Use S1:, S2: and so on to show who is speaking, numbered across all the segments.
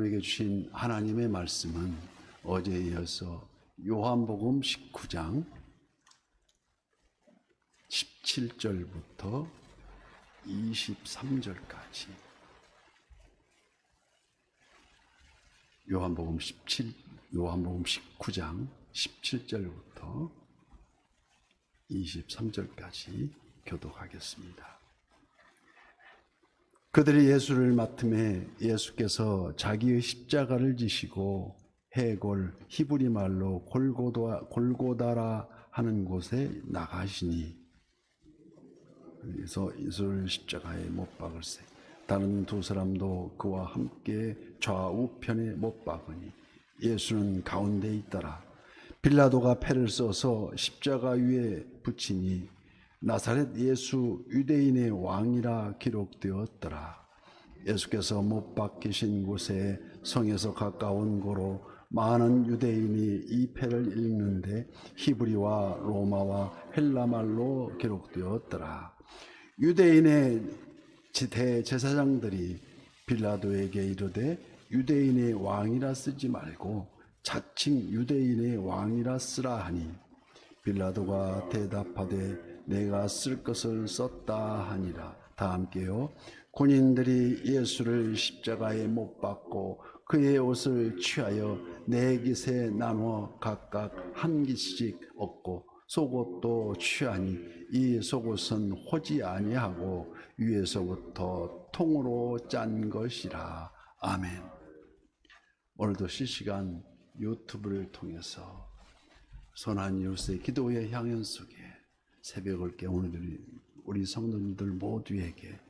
S1: 우리에게 주신 하나님의 말씀은 어제에 이어서 요한복음 19장 17절부터 23절까지 요한복음 19장 17절부터 23절까지 교독하겠습니다. 그들이 예수를 맡음에 예수께서 자기의 십자가를 지시고 해골 히브리 말로 골고다라 하는 곳에 나가시니, 그래서 예수를 십자가에 못 박을세 다른 두 사람도 그와 함께 좌우편에 못 박으니 예수는 가운데 있더라. 빌라도가 패를 써서 십자가 위에 붙이니 나사렛 예수 유대인의 왕이라 기록되었더라. 예수께서 못 박히신 곳에 성에서 가까운 곳으로 많은 유대인이 이 패를 읽는데 히브리와 로마와 헬라말로 기록되었더라. 유대인의 대제사장들이 빌라도에게 이르되 유대인의 왕이라 쓰지 말고 자칭 유대인의 왕이라 쓰라 하니, 빌라도가 대답하되 내가 쓸 것을 썼다 하니라. 다 함께요. 군인들이 예수를 십자가에 못 박고 그의 옷을 취하여 네 깃에 나누어 각각 한 깃씩 얻고 속옷도 취하니 이 속옷은 호지 아니하고 위에서부터 통으로 짠 것이라. 아멘. 오늘도 실시간 유튜브를 통해서 선한 이웃의 기도의 향연 속에 새벽을 깨우는 우리 성도님들 모두에게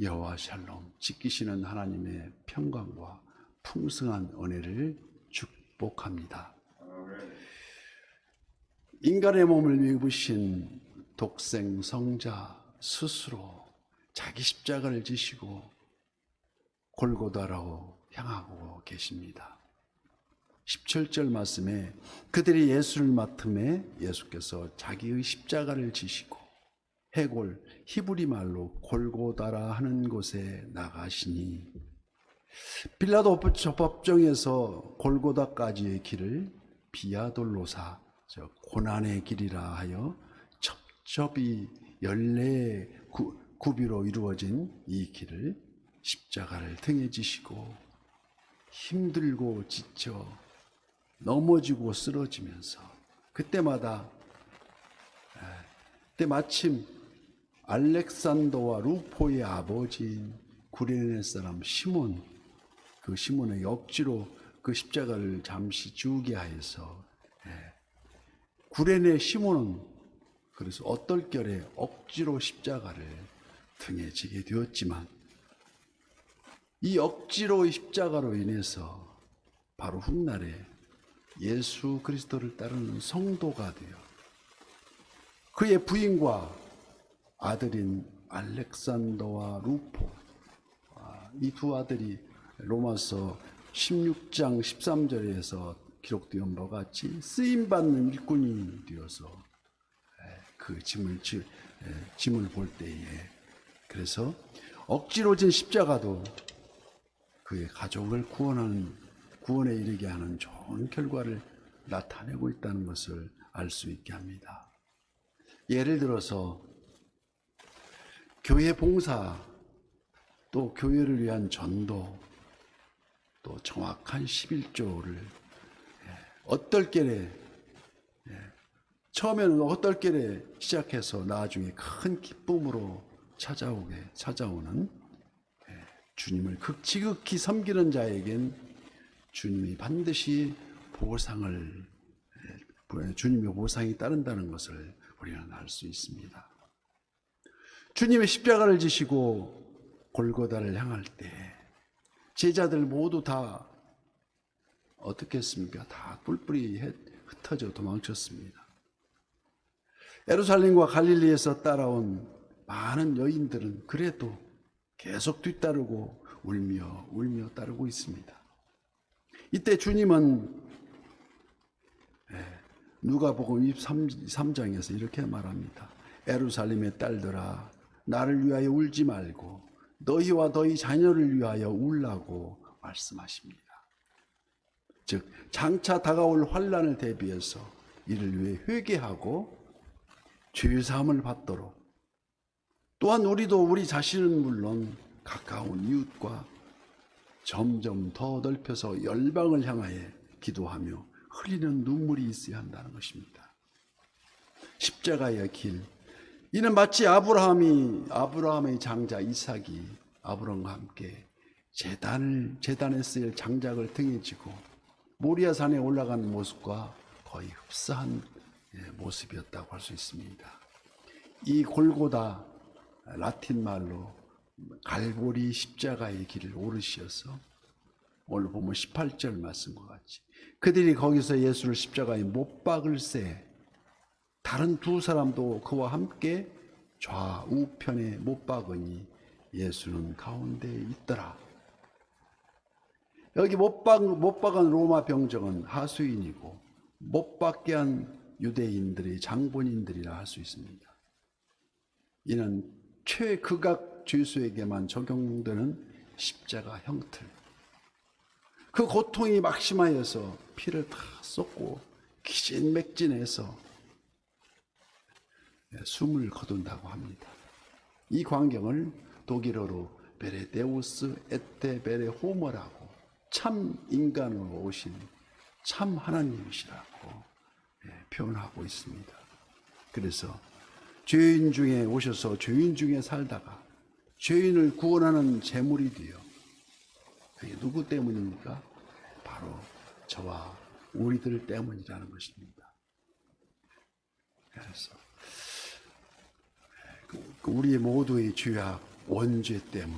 S1: 여호와 샬롬 지키시는 하나님의 평강과 풍성한 은혜를 축복합니다. 인간의 몸을 입으신 독생 성자 스스로 자기 십자가를 지시고 골고다로 향하고 계십니다. 17절 말씀에 그들이 예수를 맡음에 예수께서 자기의 십자가를 지시고 해골 히브리 말로 골고다라 하는 곳에 나가시니, 빌라도 법정에서 골고다까지의 길을 비아돌로사 고난의 길이라 하여 첩첩이 14 구비로 이루어진 이 길을 십자가를 등에 지시고 힘들고 지쳐 넘어지고 쓰러지면서 그때마다 그때 마침 알렉산더와 루포의 아버지인 구레네 사람 시몬, 그 시몬의 억지로 그 십자가를 잠시 주게 하여서 구레네 시몬은 그래서 어떨결에 억지로 십자가를 등에 지게 되었지만, 이 억지로의 십자가로 인해서 바로 훗날에 예수 그리스도를 따르는 성도가 되어 그의 부인과 아들인 알렉산더와 루포, 이 두 아들이 로마서 16장 13절에서 기록된 바와 같이 쓰임받는 일꾼이 되어서 그 짐을 볼 때에, 그래서 억지로 진 십자가도 그의 가족을 구원에 이르게 하는 좋은 결과를 나타내고 있다는 것을 알 수 있게 합니다. 예를 들어서 교회 봉사, 또 교회를 위한 전도, 또 정확한 11조를 어떨결에 처음에는 어떨결에 시작해서 나중에 큰 기쁨으로 찾아오는 주님을 지극히 섬기는 자에겐 주님이 반드시 주님의 보상이 따른다는 것을 우리는 알 수 있습니다. 주님의 십자가를 지시고 골고다를 향할 때 제자들 모두 다 어떻게 했습니까? 다 뿔뿔이 흩어져 도망쳤습니다. 예루살렘과 갈릴리에서 따라온 많은 여인들은 그래도 계속 뒤따르고 울며 따르고 있습니다. 이때 주님은 누가복음 23장에서 이렇게 말합니다. 예루살렘의 딸들아, 나를 위하여 울지 말고 너희와 너희 자녀를 위하여 울라고 말씀하십니다. 즉 장차 다가올 환난을 대비해서 이를 위해 회개하고 죄 사함을 받도록, 또한 우리도 우리 자신은 물론 가까운 이웃과 점점 더 넓혀서 열방을 향하여 기도하며 흘리는 눈물이 있어야 한다는 것입니다. 십자가의 길, 이는 마치 아브라함의 장자 이삭이 아브람과 함께 제단에 쓰일 장작을 등에 지고 모리아 산에 올라가는 모습과 거의 흡사한 모습이었다고 할 수 있습니다. 이 골고다, 라틴 말로 갈보리 십자가의 길을 오르시어서 오늘 보면 18절 말씀과 같이 그들이 거기서 예수를 십자가에 못 박을새 다른 두 사람도 그와 함께 좌우편에 못 박으니 예수는 가운데에 있더라. 여기 못 박은 로마 병정은 하수인이고 못 박게 한 유대인들의 장본인들이라 할 수 있습니다. 이는 최극악 죄수에게만 적용되는 십자가 형틀. 그 고통이 막심하여서 피를 다 쏟고 기진맥진해서 숨을 거둔다고 합니다. 이 광경을 독일어로 베레데우스 에테 베레호머라고, 참 인간으로 오신 참 하나님이시라고 표현하고 있습니다. 그래서 죄인 중에 오셔서 죄인 중에 살다가 죄인을 구원하는 제물이 되어, 그게 누구 때문입니까? 바로 저와 우리들 때문이라는 것입니다. 그래서 우리 모두의 죄악, 원죄 때문.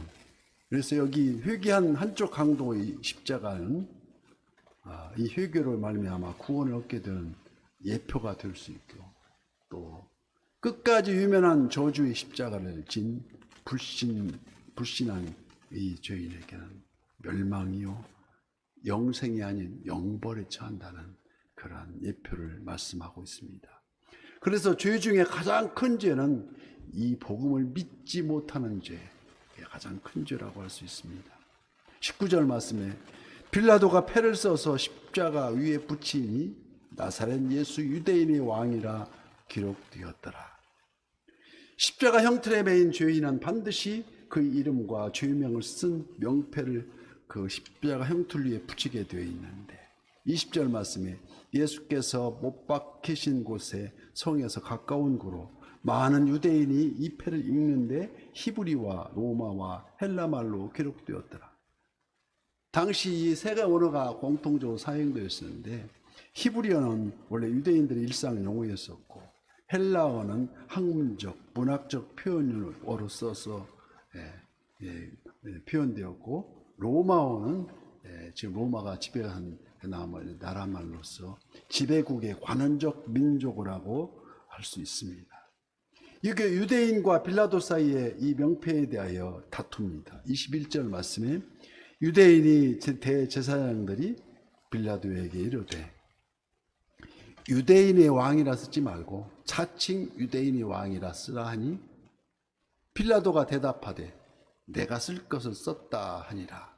S1: 그래서 여기 회개한 한쪽 강도의 십자가는 이 회개로 말미암아 구원을 얻게 되는 예표가 될 수 있고, 또 끝까지 유면한 저주의 십자가를 진 불신한 이 죄인에게는 멸망이요 영생이 아닌 영벌에 처한다는 그러한 예표를 말씀하고 있습니다. 그래서 죄 중에 가장 큰 죄는 이 복음을 믿지 못하는 죄, 가장 큰 죄라고 할 수 있습니다. 19절 말씀에 빌라도가 패를 써서 십자가 위에 붙이니 나사렛 예수 유대인의 왕이라 기록되었더라. 십자가 형틀에 매인 죄인은 반드시 그 이름과 죄명을 쓴 명패를 그 십자가 형틀 위에 붙이게 되어 있는데, 20절 말씀에 예수께서 못 박히신 곳에 성에서 가까운 곳으로 많은 유대인이 이 패를 읽는데 히브리와 로마와 헬라말로 기록되었더라. 당시 이 세 언어가 공통적으로 사용되었었는데, 히브리어는 원래 유대인들의 일상 용어였었고, 헬라어는 학문적, 문학적 표현으로 써서 표현되었고, 로마어는 지금 로마가 지배한 나라 말로서 지배국의 관원적 민족이라고 할 수 있습니다. 이게 유대인과 빌라도 사이의 이 명패에 대하여 다툽니다. 21절 말씀에 유대인이 대제사장들이 빌라도에게 이르되, 유대인의 왕이라 쓰지 말고 자칭 유대인의 왕이라 쓰라 하니, 빌라도가 대답하되 내가 쓸 것을 썼다 하니라.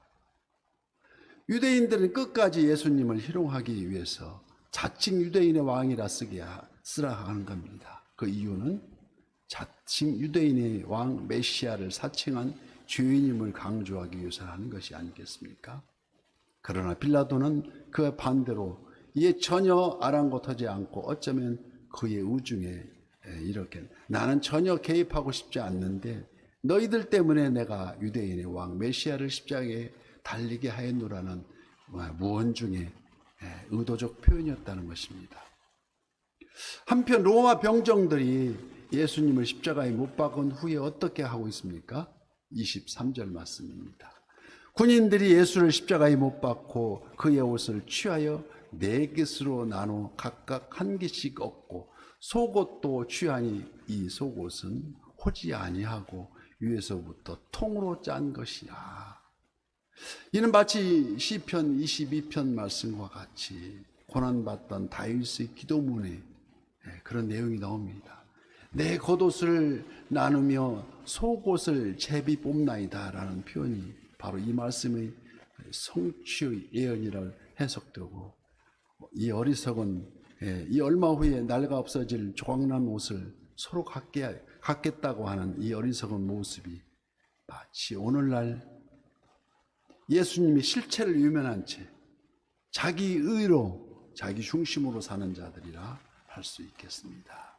S1: 유대인들은 끝까지 예수님을 희롱하기 위해서 자칭 유대인의 왕이라 쓰라 하는 겁니다. 그 이유는 자칭 유대인의 왕 메시아를 사칭한 죄인임을 강조하기 위해서 하는 것이 아니겠습니까? 그러나 빌라도는 그 반대로 이에 전혀 아랑곳하지 않고 어쩌면 그의 의중에 이렇게, 나는 전혀 개입하고 싶지 않는데 너희들 때문에 내가 유대인의 왕 메시아를 십자가에 달리게 하였노라는 무언중의 의도적 표현이었다는 것입니다. 한편 로마 병정들이 예수님을 십자가에 못 박은 후에 어떻게 하고 있습니까? 23절 말씀입니다. 군인들이 예수를 십자가에 못 박고 그의 옷을 취하여 4깃으로 나눠 각각 한 깃씩 얻고 속옷도 취하니 이 속옷은 호지 아니하고 위에서부터 통으로 짠 것이야. 이는 마치 시편 22편 말씀과 같이 고난받던 다윗의 기도문에 그런 내용이 나옵니다. 내 겉옷을 나누며 속옷을 제비 뽑나이다 라는 표현이 바로 이 말씀의 성취의 예언이라 해석되고, 이 어리석은 이 얼마 후에 낡아 없어질 조각난 옷을 서로 갖겠다고 하는 이 어리석은 모습이 마치 오늘날 예수님의 실체를 유면한 채 자기 의로 자기 중심으로 사는 자들이라 할 수 있겠습니다.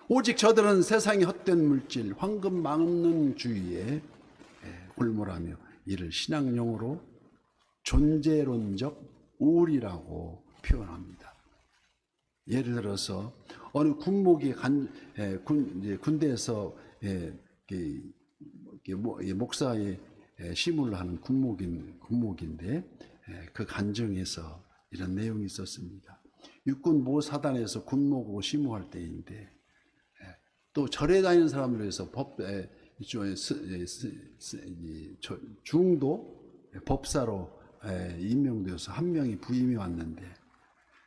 S1: 오직 저들은 세상의 헛된 물질, 황금 망능주의에 골몰하며 이를 신앙용어로 존재론적 우울이라고 표현합니다. 예를 들어서 어느 군목이 군대에서 목사의 시무를 하는 군목인데 그 간증에서 이런 내용이 있었습니다. 육군 모 사단에서 군목으로 시무할 때인데 또 절에 다니는 사람으로 해서 중도 법사로 임명되어서 한 명이 부임이 왔는데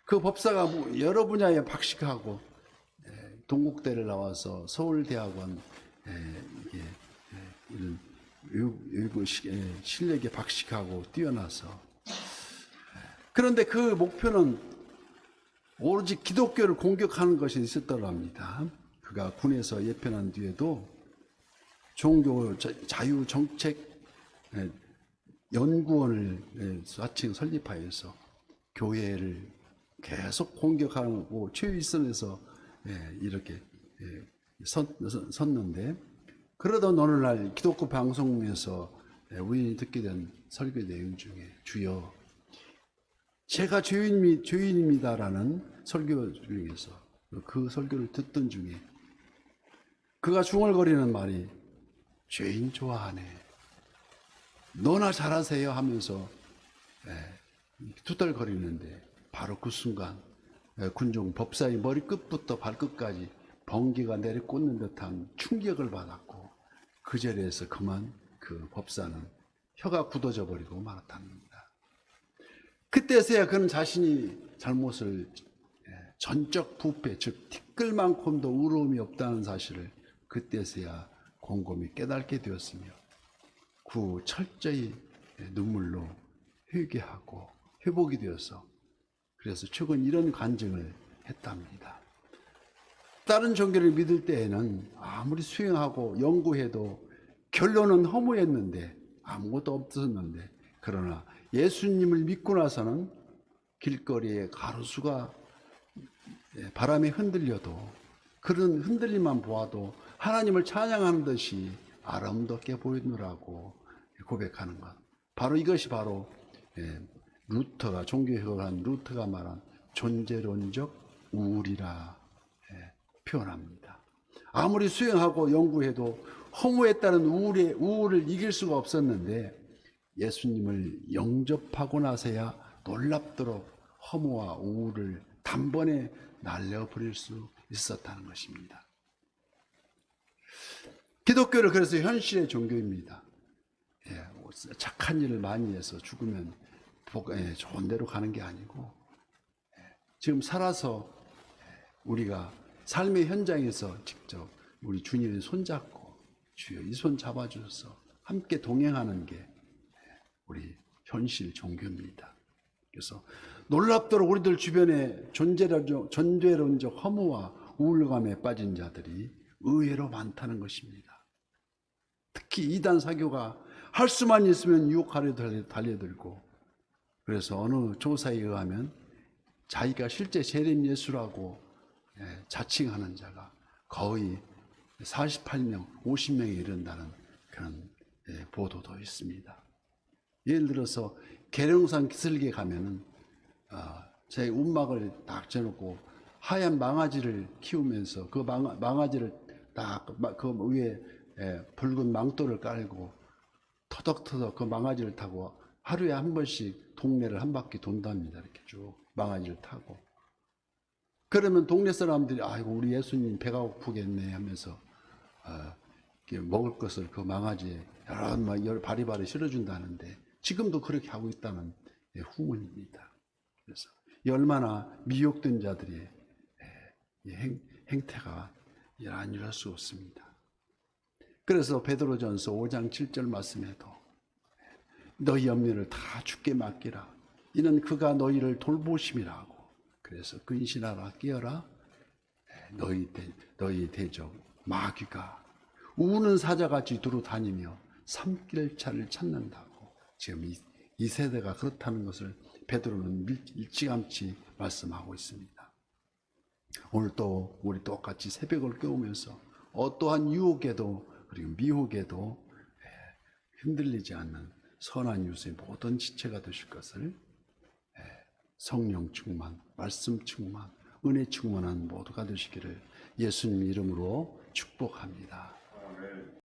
S1: 그 법사가 여러 분야에 박식하고 동국대를 나와서 서울대학원 이런 실력에 박식하고 뛰어나서 그런데 그 목표는 오로지 기독교를 공격하는 것이 있었다고 합니다. 그가 군에서 예편한 뒤에도 종교 자유 정책 연구원을 사칭 설립하여서 교회를 계속 공격하고 최위선에서 이렇게 섰는데 그러던 어느 날 기독교 방송에서 우연히 듣게 된 설교 내용 중에 주여 제가 죄인입니다라는 설교 중에서 그 설교를 듣던 중에 그가 중얼거리는 말이 죄인 좋아하네. 너나 잘하세요 하면서 투덜거리는데 바로 그 순간 군중 법사의 머리끝부터 발끝까지 번개가 내리꽂는 듯한 충격을 받았고 그 자리에서 그만 그 법사는 혀가 굳어져 버리고 말았다는 겁니다. 그때서야 그는 자신이 잘못을 전적 부패 즉 티끌만큼도 우러움이 없다는 사실을 그때서야 곰곰이 깨닫게 되었으며 그 철저히 눈물로 회개하고 회복이 되어서 그래서 최근 이런 간증을 했답니다. 다른 종교를 믿을 때에는 아무리 수행하고 연구해도 결론은 허무했는데 아무것도 없었는데 그러나 예수님을 믿고 나서는 길거리에 가로수가 바람에 흔들려도 그런 흔들림만 보아도 하나님을 찬양하는 듯이 아름답게 보이느라고 고백하는 것. 바로 이것이 바로 루터가 종교해석한 루터가 말한 존재론적 우울이라 표현합니다. 아무리 수행하고 연구해도 허무했다는 우울을 이길 수가 없었는데 예수님을 영접하고 나서야 놀랍도록 허무와 우울을 단번에 날려버릴 수 있었다는 것입니다. 기독교를 그래서 현실의 종교입니다. 착한 일을 많이 해서 죽으면 좋은 데로 가는 게 아니고 지금 살아서 우리가 삶의 현장에서 직접 우리 주님의 손잡고 주여 이 손 잡아주셔서 함께 동행하는 게 우리 현실 종교입니다. 그래서 놀랍도록 우리들 주변에 존재론적 허무와 우울감에 빠진 자들이 의외로 많다는 것입니다. 특히 이단 사교가 할 수만 있으면 유혹하려 달려들고 그래서 어느 조사에 의하면 자기가 실제 재림 예수라고 자칭하는 자가 거의 48명, 50명에 이른다는 그런 보도도 있습니다. 예를 들어서 계룡산 기슭에 가면은 제 움막을 딱 재놓고 하얀 망아지를 키우면서 그 망아지를 딱 그 위에 붉은 망토를 깔고 터덕터덕 그 망아지를 타고 하루에 한 번씩 동네를 한 바퀴 돈답니다. 이렇게 쭉 망아지를 타고. 그러면 동네 사람들이 아이고 우리 예수님 배가 고프겠네 하면서 먹을 것을 그 망아지에 여러 바리바리 실어준다는데 지금도 그렇게 하고 있다는 후문입니다. 그래서 얼마나 미혹된 자들의 행태가 이럴 수 없습니다. 그래서 베드로전서 5장 7절 말씀에도 너희 염려를 다 주께 맡기라. 이는 그가 너희를 돌보심이라고. 그래서 근신하라, 깨어라. 너희 대적 마귀가 우는 사자같이 두루 다니며 삼킬차를 찾는다고. 지금 이 세대가 그렇다는 것을 베드로는 일찌감치 말씀하고 있습니다. 오늘 또 우리 똑같이 새벽을 깨우면서 어떠한 유혹에도 그리고 미혹에도 흔들리지 않는 선한 유수의 모든 지체가 되실 것을 성령 충만, 말씀 충만, 은혜 충만한 모두가 되시기를 예수님 이름으로 축복합니다.